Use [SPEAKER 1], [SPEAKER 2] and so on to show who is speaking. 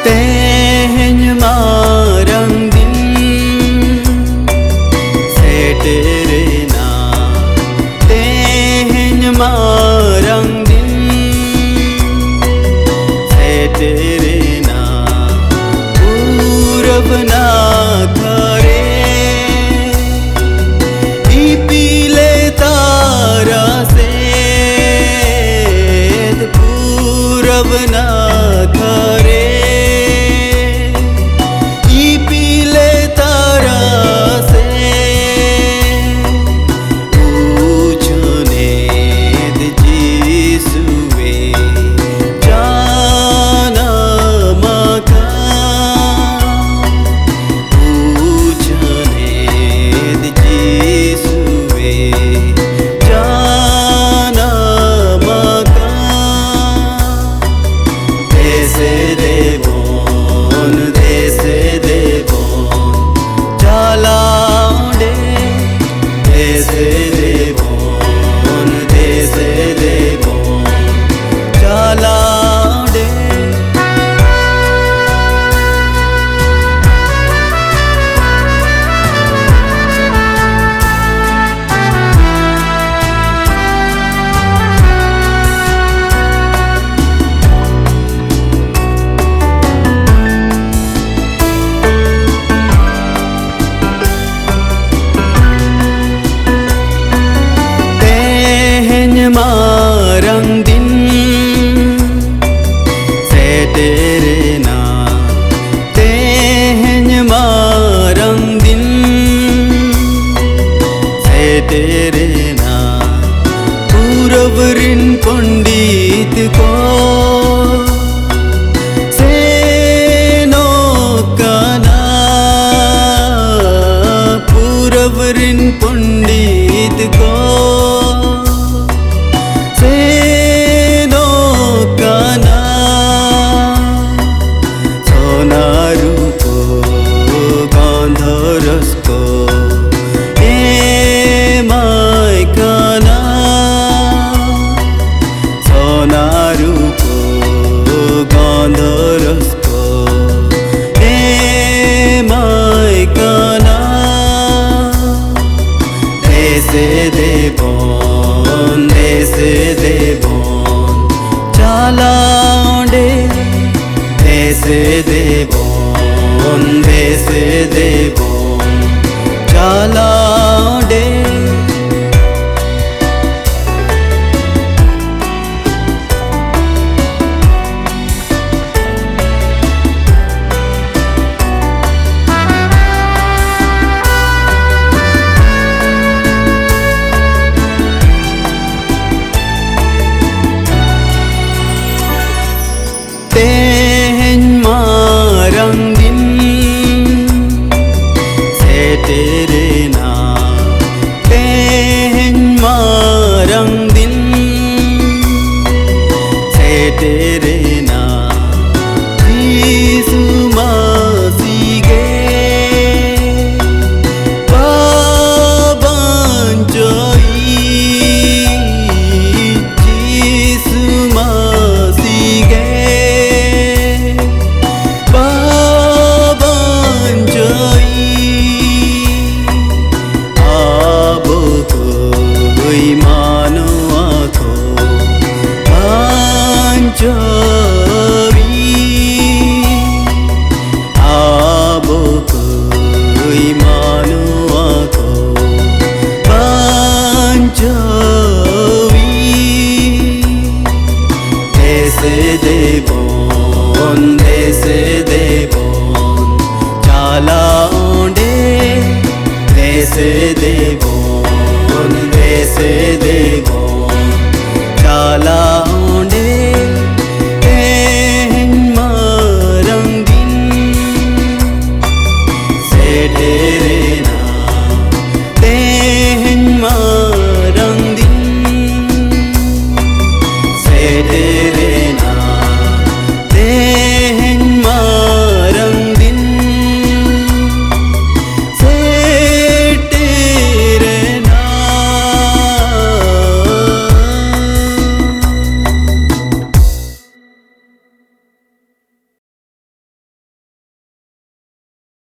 [SPEAKER 1] तेहन मारंग दिन से तेरे ना तेहन मारंग दिन से तेरे ना पूरब ना थारे पीले तारा से पूरब ना थारे पीले तारा से पूछने जीसुए जाना मका पूछने जीसुए जाना मका देसे देवोन चालाउंडे देसे देवोन चालाउंडे मारंग दिन से तेरे ना तेहन मारंग दिन से तेरे ना पूरब ऋण पंडित को से नो काना पूरब ऋण पंडित को देसे देवोन चालाउंडे देसे देवोन चालाउंडे तेहन मारंग दिन से तेरे ना तेहन मारंग दिन से तेरे ना यीशु मसीह गे पावन जोई यीशु मसीह गे देसे देवोन चालाउंडे देसे देवोन चालाउंडे